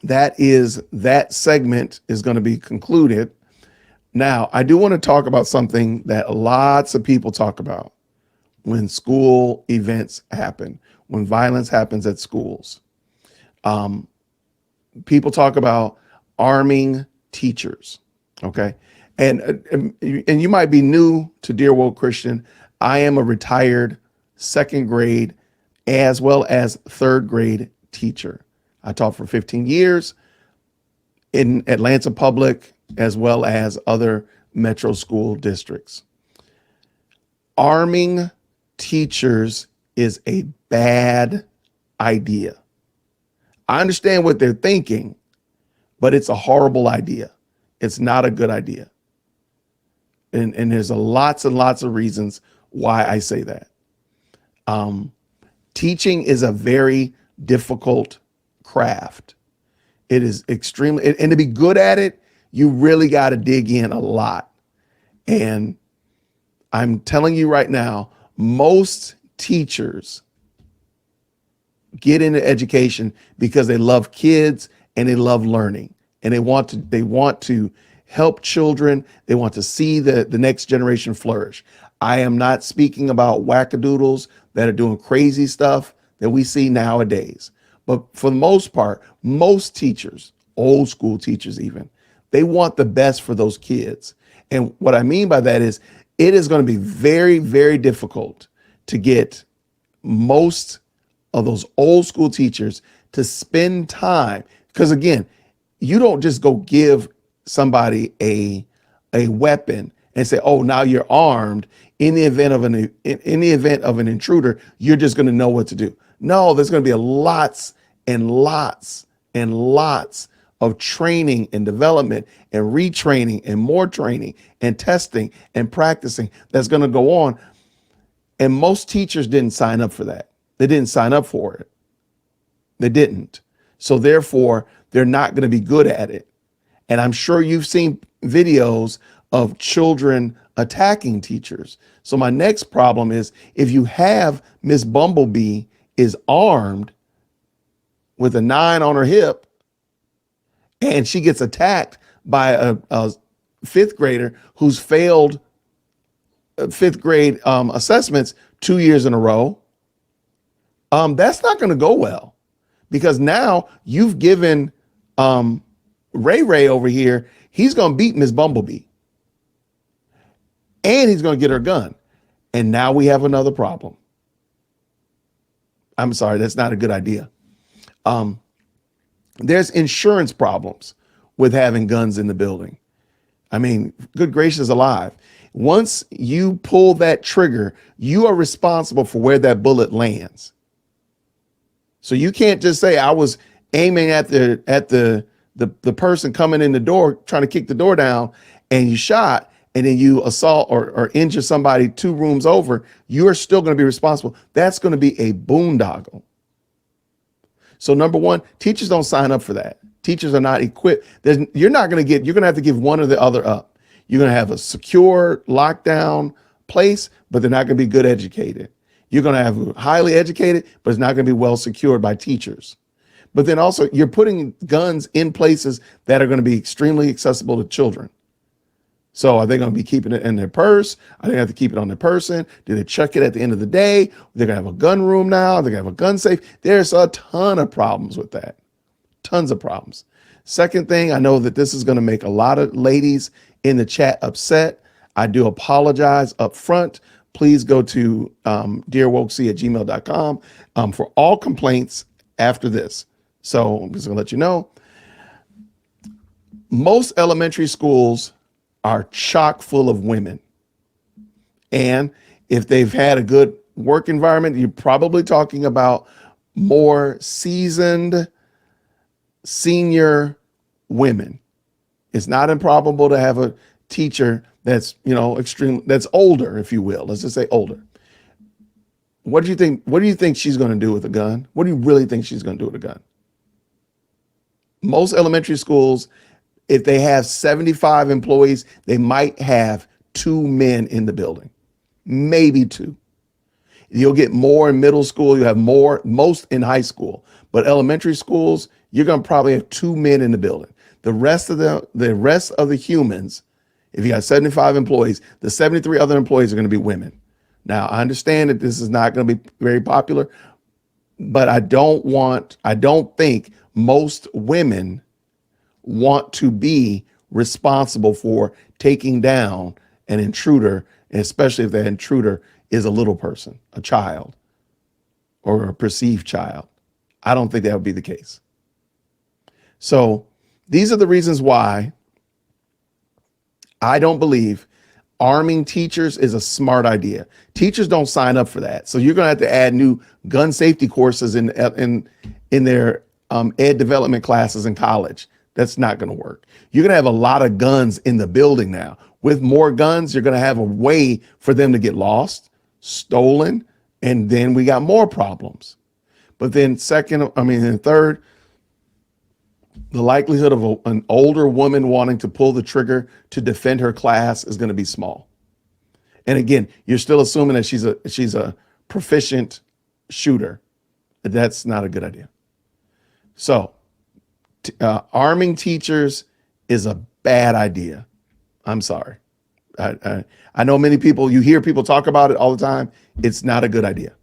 that segment is going to be concluded. Now, I do want to talk about something that lots of people talk about when school events happen, when violence happens at schools. Um, People talk about arming teachers. Okay. And you might be new to Dear Woke Christian. I am a retired second grade as well as third grade teacher. I taught for 15 years in Atlanta Public as well as other metro school districts. Arming teachers is a bad idea. I understand what they're thinking, but it's a horrible idea. It's not a good idea. And there's lots and lots of reasons why I say that. Teaching is a very difficult craft. It is extremely, and to be good at it, you really got to dig in a lot. And I'm telling you right now, most teachers get into education because they love kids and they love learning, and they want to help children. They want to see the next generation flourish. I am not speaking about wackadoodles that are doing crazy stuff that we see nowadays. But for the most part, most teachers, old school teachers even, they want the best for those kids. And what I mean by that is it is going to be very, very difficult to get most of those old school teachers to spend time. Because again, you don't just go give somebody a weapon and say, "Oh, now you're armed." In the event of an intruder, you're just going to know what to do. No, there's going to be lots and lots and lots of training and development and retraining and more training and testing and practicing that's going to go on. And most teachers didn't sign up for that. They didn't sign up for it. They didn't. So therefore, they're not going to be good at it. And I'm sure you've seen videos of children attacking teachers. So my next problem is if you have Miss Bumblebee is armed with a 9 on her hip and she gets attacked by a fifth grader who's failed fifth grade assessments 2 years in a row, that's not going to go well, because now you've given Ray over here, he's going to beat Miss Bumblebee and he's going to get her gun. And now we have another problem. I'm sorry, that's not a good idea. There's insurance problems with having guns in the building. I mean, good gracious alive. Once you pull that trigger, you are responsible for where that bullet lands. So you can't just say, I was aiming at the person coming in the door, trying to kick the door down, and you shot, and then you assault or injure somebody 2 rooms over. You are still going to be responsible. That's going to be a boondoggle. So number one, teachers don't sign up for that. Teachers are not equipped. You're going to have to give one or the other up. You're going to have a secure lockdown place, but they're not going to be good educated. You're going to have highly educated, but it's not going to be well secured by teachers. But then also you're putting guns in places that are going to be extremely accessible to children. So are they going to be keeping it in their purse? Are they going to have to keep it on their person? Do they check it at the end of the day? They're going to have a gun room now. They're going to have a gun safe. There's a ton of problems with that. Tons of problems. Second thing, I know that this is going to make a lot of ladies in the chat upset. I do apologize up front. Please go to dearwokec@gmail.com for all complaints after this. So I'm just going to let you know. Most elementary schools are chock full of women. And if they've had a good work environment, you're probably talking about more seasoned senior women. It's not improbable to have a teacher that's, that's older, if you will. Let's just say older. What do you think? What do you think she's going to do with a gun? What do you really think she's going to do with a gun? Most elementary schools, if they have 75 employees, they might have 2 men in the building, maybe 2. You'll get more in middle school. You have most in high school, but elementary schools, you're going to probably have 2 men in the building. The rest of the humans, if you got 75 employees, the 73 other employees are going to be women. Now, I understand that this is not going to be very popular, but I don't think most women want to be responsible for taking down an intruder, especially if that intruder is a little person, a child, or a perceived child. I don't think that would be the case. So these are the reasons why I don't believe arming teachers is a smart idea. Teachers don't sign up for that. So you're going to have to add new gun safety courses in their ed development classes in college. That's not going to work. You're going to have a lot of guns in the building now. With more guns, you're going to have a way for them to get lost, stolen, and then we got more problems. But then third, the likelihood of an older woman wanting to pull the trigger to defend her class is going to be small. And again, you're still assuming that she's a proficient shooter. That's not a good idea. So arming teachers is a bad idea. I'm sorry. I know many people, you hear people talk about it all the time. It's not a good idea.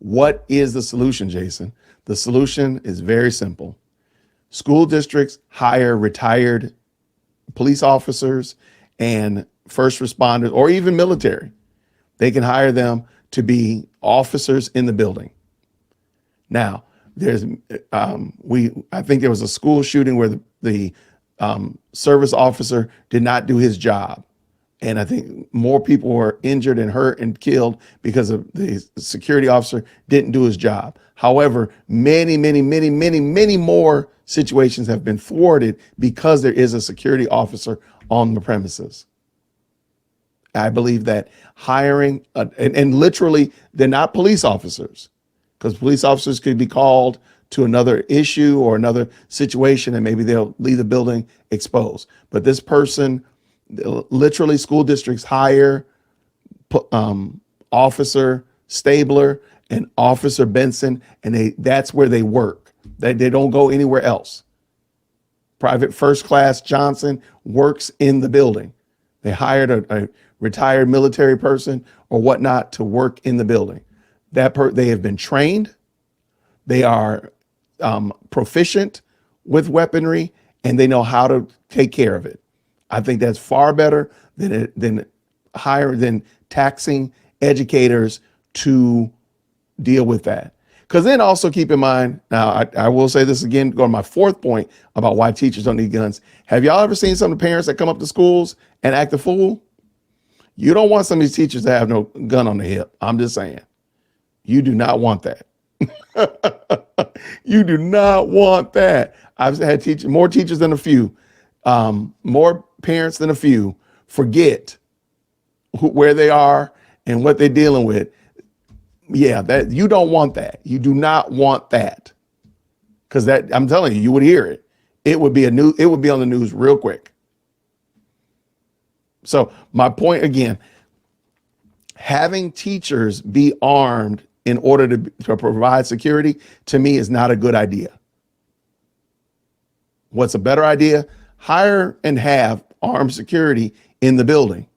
What is the solution, Jason? The solution is very simple. School districts hire retired police officers and first responders, or even military. They can hire them to be officers in the building. Now, I think there was a school shooting where the service officer did not do his job. And I think more people were injured and hurt and killed because of the security officer didn't do his job. However, many more situations have been thwarted because there is a security officer on the premises. I believe that hiring, and literally, they're not police officers, because police officers could be called to another issue or another situation, and maybe they'll leave the building exposed. But this person, literally, school districts hire Officer Stabler and Officer Benson, and that's where they work. They don't go anywhere else. Private First Class Johnson works in the building. They hired a retired military person or whatnot to work in the building. They have been trained. They are proficient with weaponry, and they know how to take care of it. I think that's far better than taxing educators to deal with that. Because then also keep in mind, now I will say this again, go to my fourth point about why teachers don't need guns. Have y'all ever seen some of the parents that come up to schools and act a fool? You don't want some of these teachers to have no gun on the hip. I'm just saying. You do not want that. You do not want that. I've had more teachers than a few, more parents than a few forget where they are and what they're dealing with. Yeah, that you don't want that. You do not want that, because that, I'm telling you, you would hear it. It would be on the news real quick. So my point again, having teachers be armed in order to provide security, to me, is not a good idea. What's a better idea? Hire and have armed security in the building.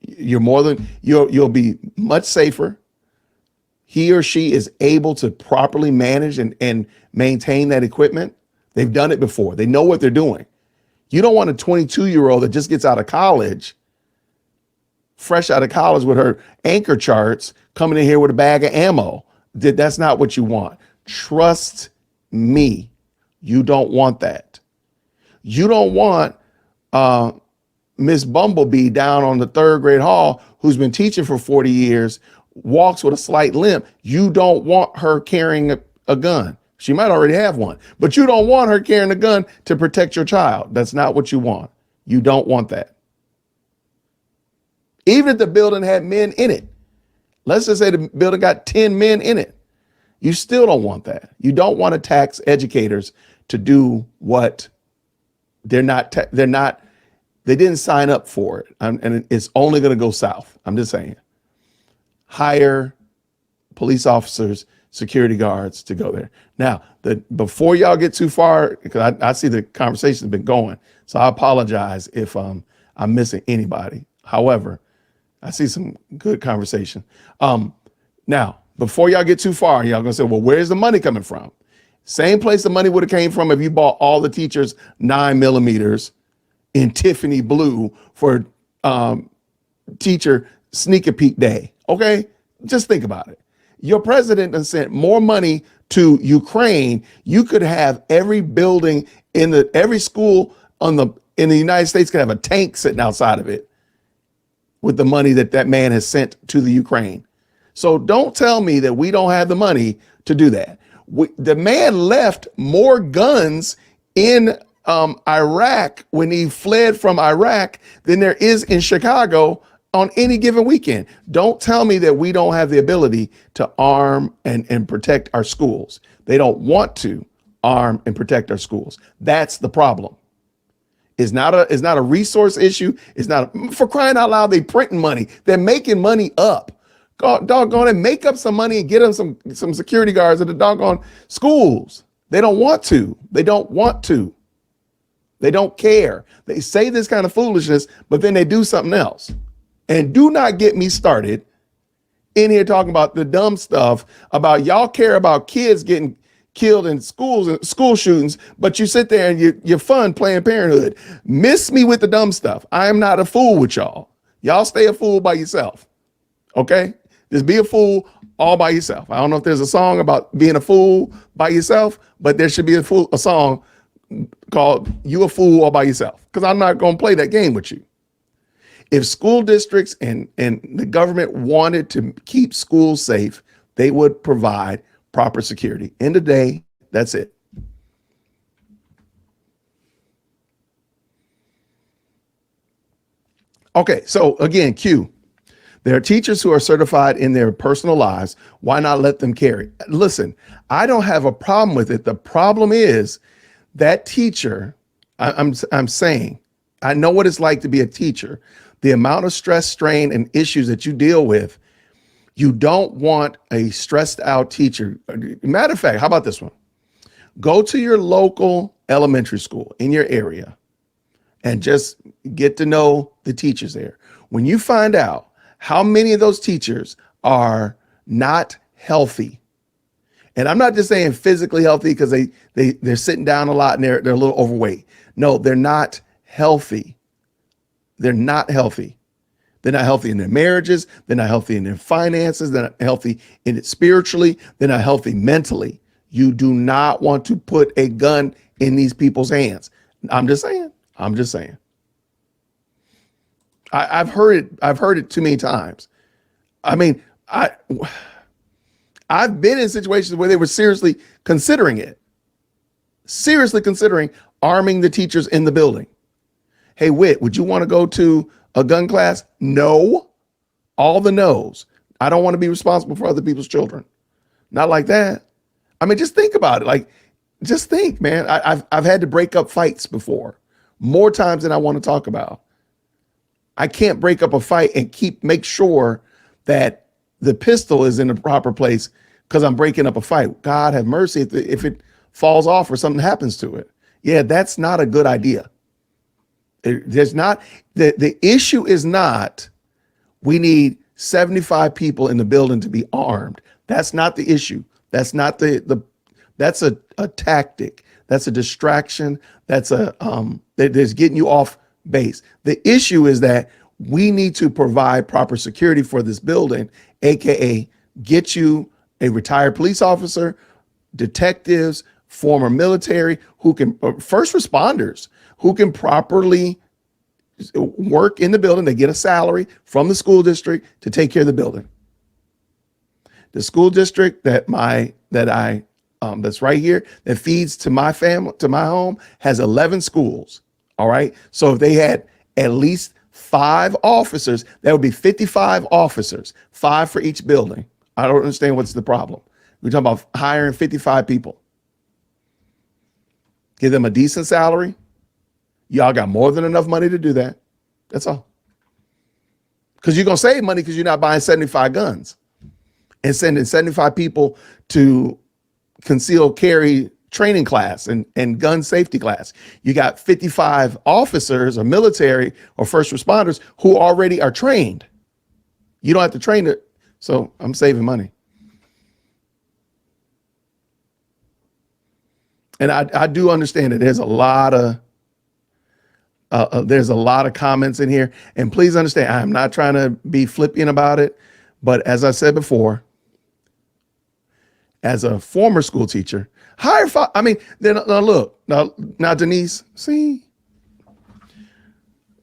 You'll be much safer. He or she is able to properly manage and maintain that equipment. They've done it before. They know what they're doing. You don't want a 22-year-old that just gets out of college, fresh out of college with her anchor charts, coming in here with a bag of ammo. That's not what you want. Trust me. You don't want that. You don't want Miss Bumblebee down on the third grade hall, who's been teaching for 40 years, walks with a slight limp. You don't want her carrying a gun. She might already have one, but you don't want her carrying a gun to protect your child. That's not what you want. You don't want that. Even if the building had men in it, let's just say the building got 10 men in it, you still don't want that. You don't want to tax educators to do what they didn't sign up for it. And it's only going to go south. I'm just saying. Hire police officers security guards to go there. Now, before y'all get too far, because I see the conversation's been going, so I apologize if I'm missing anybody. However, I see some good conversation. Now, before y'all get too far, y'all gonna say, well, where's the money coming from? Same place the money would have came from if you bought all the teachers 9mm in Tiffany blue for teacher sneak a peek day. Okay, just think about it. Your president has sent more money to Ukraine. You could have every building every school in the United States could have a tank sitting outside of it with the money that man has sent to the Ukraine. So don't tell me that we don't have the money to do that. The man left more guns in Iraq when he fled from Iraq than there is in Chicago on any given weekend. Don't tell me that we don't have the ability to arm and protect our schools. They don't want to arm and protect our schools. That's the problem. It's not a resource issue. It's not for crying out loud. They printing money. They're making money up. Doggone it, make up some money and get them some security guards at the doggone schools. They don't want to. They don't want to. They don't care. They say this kind of foolishness, but then they do something else. And do not get me started in here talking about the dumb stuff about y'all care about kids getting killed in schools and school shootings, but you sit there and you're fun Planned Parenthood. Miss me with the dumb stuff. I am not a fool with y'all. Y'all stay a fool by yourself. Okay? Just be a fool all by yourself. I don't know if there's a song about being a fool by yourself, but there should be a song called You a Fool All by Yourself, because I'm not going to play that game with you. If school districts and the government wanted to keep schools safe, they would provide proper security. End of the day, that's it. Okay, so again, Q. There are teachers who are certified in their personal lives. Why not let them carry? Listen, I don't have a problem with it. The problem is that teacher, I'm saying, I know what it's like to be a teacher. The amount of stress, strain, and issues that you deal with, you don't want a stressed out teacher. Matter of fact, how about this one? Go to your local elementary school in your area and just get to know the teachers there. When you find out how many of those teachers are not healthy, and I'm not just saying physically healthy because they're sitting down a lot and they're a little overweight. No, they're not healthy. They're not healthy. They're not healthy in their marriages. They're not healthy in their finances. They're not healthy in it spiritually. They're not healthy mentally. You do not want to put a gun in these people's hands. I'm just saying. I've heard it too many times. I mean, I've been in situations where they were seriously considering arming the teachers in the building. Hey, Whit, would you want to go to a gun class? No. All the no's. I don't want to be responsible for other people's children. Not like that. I mean, just think about it. Like, just think, man. I've had to break up fights before, more times than I want to talk about. I can't break up a fight and make sure that the pistol is in the proper place because I'm breaking up a fight. God have mercy if it falls off or something happens to it. Yeah, that's not a good idea. The issue is not we need 75 people in the building to be armed. That's not the issue. That's not that's a tactic. That's a distraction. That's that's getting you off base. The issue is that we need to provide proper security for this building, AKA get you a retired police officer, detectives, former military who can, first responders who can properly work in the building. They get a salary from the school district to take care of the building. The school district that's right here that feeds to my family, to my home, has 11 schools. All right. So if they had at least 5 officers, that would be 55 officers, 5 for each building. I don't understand what's the problem. We're talking about hiring 55 people. Give them a decent salary. Y'all got more than enough money to do that. That's all. Because you're going to save money because you're not buying 75 guns. and sending 75 people to concealed carry training class and gun safety class. You got 55 officers or military or first responders who already are trained. You don't have to train it. So I'm saving money. And I do understand that there's a lot of comments in here, and please understand, I'm not trying to be flippant about it, but as I said before, as a former school teacher, now Denise, see,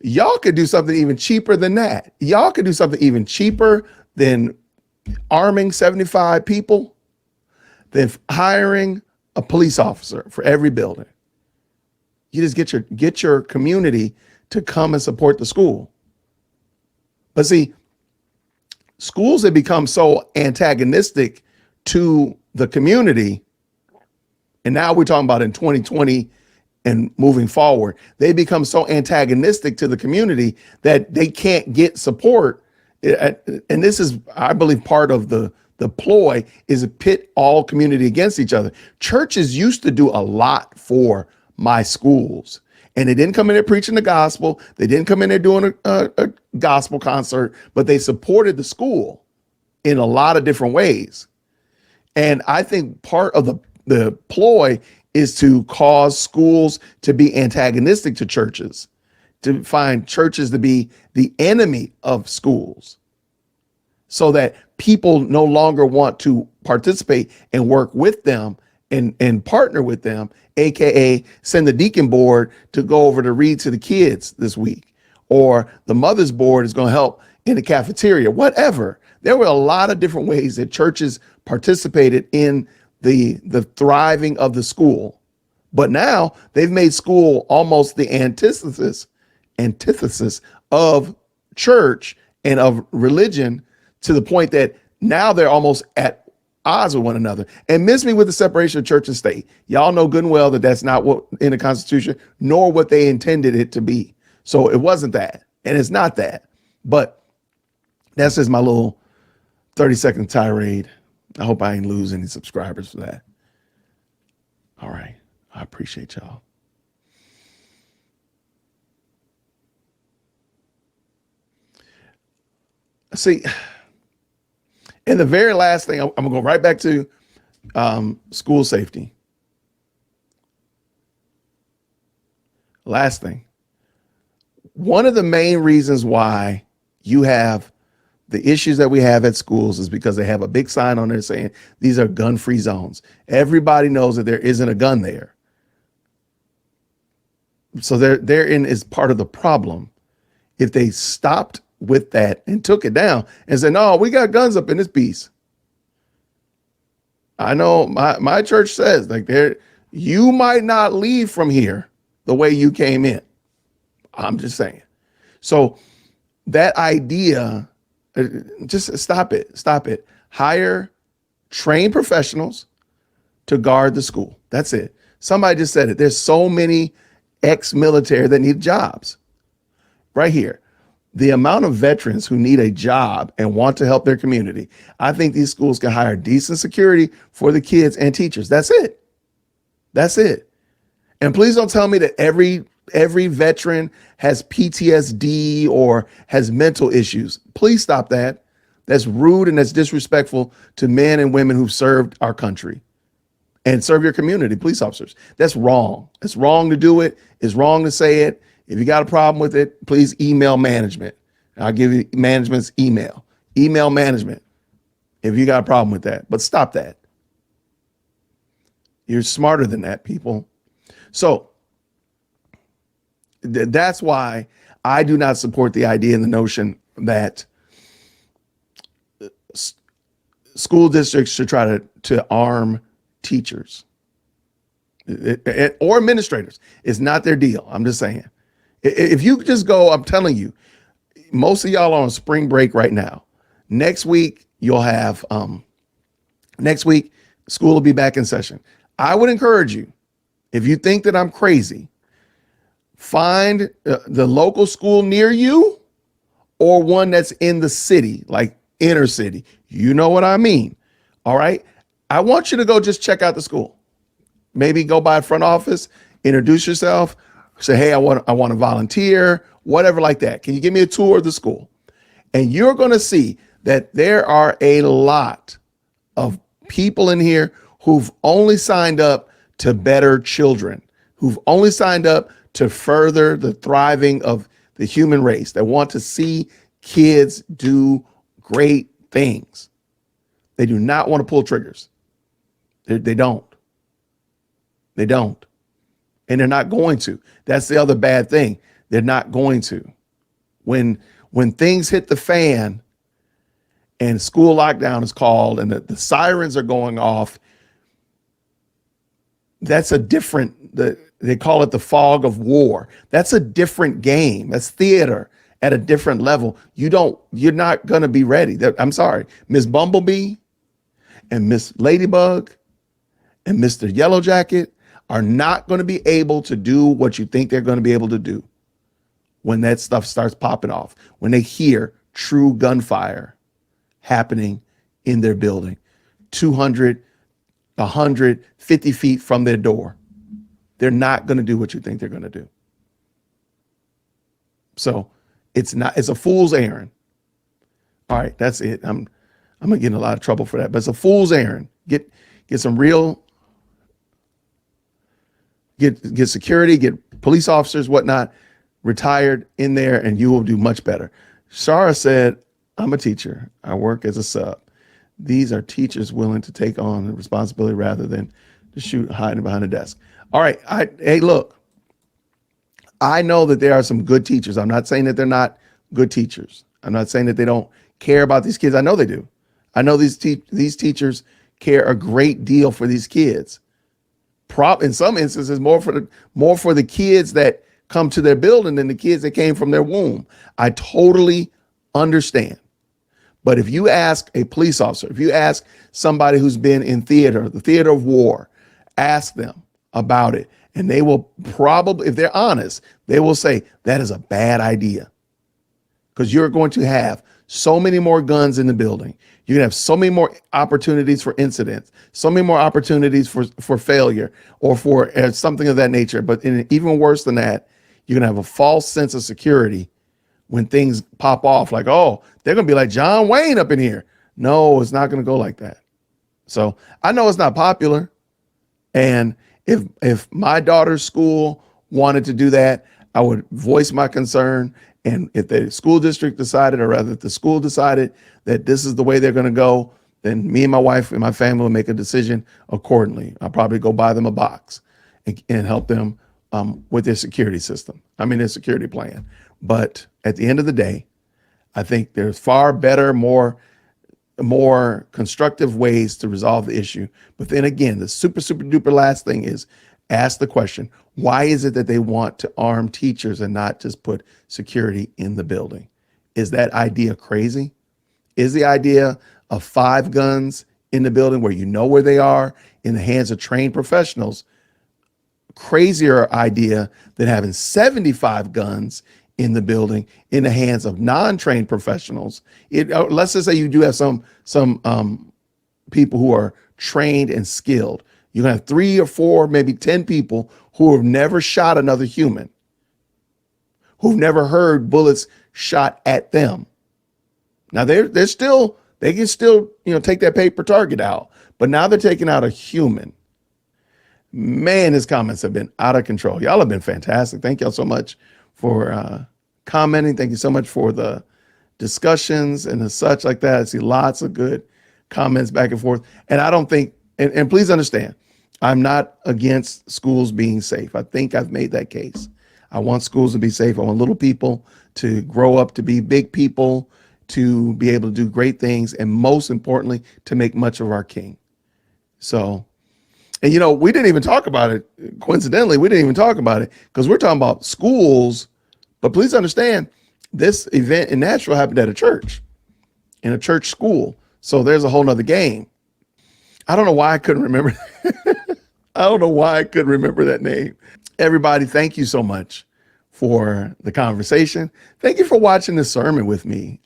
y'all could do something even cheaper than that. Y'all could do something even cheaper than arming 75 people, than hiring a police officer for every building. You just get your community to come and support the school. But see, schools have become so antagonistic to the community, and now we're talking about in 2020 and moving forward, they become so antagonistic to the community that they can't get support. And this is, I believe, part of the ploy is to pit all community against each other. Churches used to do a lot for my schools, and they didn't come in there preaching the gospel. They didn't come in there doing a gospel concert, but they supported the school in a lot of different ways. And I think part of the ploy is to cause schools to be antagonistic to churches, to find churches to be the enemy of schools, so that people no longer want to participate and work with them and partner with them, AKA send the deacon board to go over to read to the kids this week, or the mother's board is going to help in the cafeteria, whatever. There were a lot of different ways that churches participated in the thriving of the school. But now they've made school almost the antithesis of church and of religion, to the point that now they're almost at odds with one another. And miss me with the separation of church and state. Y'all know good and well that that's not what in the Constitution, nor what they intended it to be. So it wasn't that, and it's not that. But that's just my little 30-second tirade. I hope I ain't lose any subscribers for that. All right. I appreciate y'all. See, and the very last thing, I'm going to go right back to school safety. Last thing. One of the main reasons why you have the issues that we have at schools is because they have a big sign on there saying these are gun-free zones. Everybody knows that there isn't a gun there. So therein is part of the problem. If they stopped with that and took it down and said, no, we got guns up in this piece. I know my church says, like, you might not leave from here the way you came in. I'm just saying. So that idea, just stop it. Hire trained professionals to guard the school. That's it. Somebody just said it. There's so many ex-military that need jobs. Right here. The amount of veterans who need a job and want to help their community. I think these schools can hire decent security for the kids and teachers. That's it. That's it. And please don't tell me that every veteran has PTSD or has mental issues. Please stop that. That's rude and that's disrespectful to men and women who've served our country and serve your community, police officers. That's wrong. It's wrong to do it. It's wrong to say it. If you got a problem with it, please email management. I'll give you management's email. Email management if you got a problem with that. But stop that. You're smarter than that, people. So that's why I do not support the idea and the notion that school districts should try to arm teachers or administrators. It's not their deal. I'm just saying. If you just go, I'm telling you, most of y'all are on spring break right now. Next week, you'll have, next week, school will be back in session. I would encourage you, if you think that I'm crazy, find the local school near you or one that's in the city, like inner city. You know what I mean. All right. I want you to go just check out the school. Maybe go by the front office, introduce yourself, say, hey, I want to volunteer, whatever like that. Can you give me a tour of the school? And you're going to see that there are a lot of people in here who've only signed up to better children, who've only signed up to further the thriving of the human race, that want to see kids do great things. They do not want to pull triggers. They don't. They don't. And they're not going to. That's the other bad thing. They're not going to. When things hit the fan and school lockdown is called and the sirens are going off, that's a different, they call it the fog of war. That's a different game. That's theater at a different level. You're not going to be ready. I'm sorry. Miss Bumblebee and Miss Ladybug and Mr. Yellowjacket are not going to be able to do what you think they're going to be able to do when that stuff starts popping off, when they hear true gunfire happening in their building, 200, 150 feet from their door. They're not going to do what you think they're going to do. So it's a fool's errand. All right, that's it. I'm going to get in a lot of trouble for that, but it's a fool's errand. Get some real, get security, get police officers, whatnot, retired in there, and you will do much better. Shara said, I'm a teacher. I work as a sub. These are teachers willing to take on the responsibility rather than to shoot hiding behind a desk. All right. Hey, look, I know that there are some good teachers. I'm not saying that they're not good teachers. I'm not saying that they don't care about these kids. I know they do. I know these teachers care a great deal for these kids. In some instances, more for the kids that come to their building than the kids that came from their womb. I totally understand. But if you ask a police officer, if you ask somebody who's been in theater, the theater of war, ask them about it, and they will probably, if they're honest, they will say that is a bad idea, because you're going to have so many more guns in the building. You're gonna have so many more opportunities for incidents, so many more opportunities for failure or for something of that nature. But even worse than that, you're gonna have a false sense of security when things pop off, like, oh, they're going to be like John Wayne up in here. No, it's not going to go like that. So I know it's not popular. And if my daughter's school wanted to do that, I would voice my concern. And if the school district decided, or rather if the school decided that this is the way they're going to go, then me and my wife and my family will make a decision accordingly. I'll probably go buy them a box and help them with their security system. Their security plan. But at the end of the day, I think there's far better, more constructive ways to resolve the issue. But then again, the super duper last thing is ask the question, why is it that they want to arm teachers and not just put security in the building? Is that idea crazy? Is the idea of 5 guns in the building where you know where they are in the hands of trained professionals crazier idea than having 75 guns in the building in the hands of non-trained professionals? Let's just say you do have some people who are trained and skilled. You're gonna have 3 or 4, maybe 10 people who have never shot another human, who've never heard bullets shot at them. Now they can still take that paper target out, but now they're taking out a human. Man, his comments have been out of control. Y'all have been fantastic. Thank y'all so much for commenting. Thank you so much for the discussions and the such like that. I see lots of good comments back and forth. And I don't think, and please understand, I'm not against schools being safe. I think I've made that case. I want schools to be safe. I want little people to grow up to be big people, to be able to do great things, and most importantly, to make much of our King. So, and we didn't even talk about it. Coincidentally, we didn't even talk about it because we're talking about schools. But please understand, this event in Nashville happened at a church, in a church school. So there's a whole nother game. I don't know why I couldn't remember. I don't know why I couldn't remember that name. Everybody, thank you so much for the conversation. Thank you for watching this sermon with me.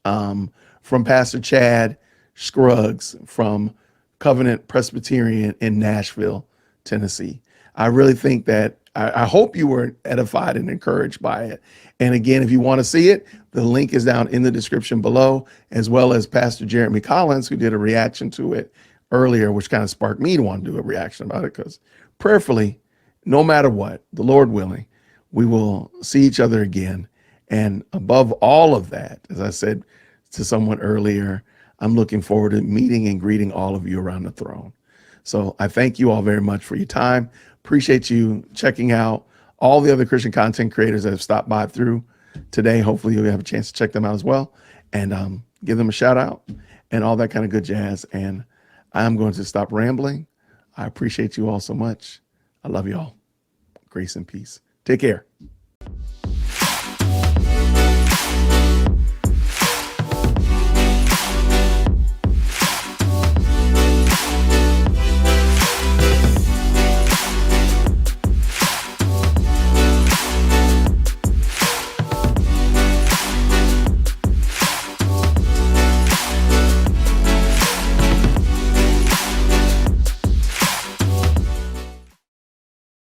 from Pastor Chad Scruggs from Covenant Presbyterian in Nashville, Tennessee. I really think that I hope you were edified and encouraged by it. And again, if you want to see it, the link is down in the description below, as well as Pastor Jeremy Collins, who did a reaction to it earlier, which kind of sparked me to want to do a reaction about it, because prayerfully, no matter what, the Lord willing, we will see each other again. And above all of that, as I said to someone earlier, I'm looking forward to meeting and greeting all of you around the throne. So I thank you all very much for your time. Appreciate you checking out all the other Christian content creators that have stopped by through today. Hopefully you'll have a chance to check them out as well, and give them a shout out and all that kind of good jazz. And I'm going to stop rambling. I appreciate you all so much. I love you all. Grace and peace. Take care.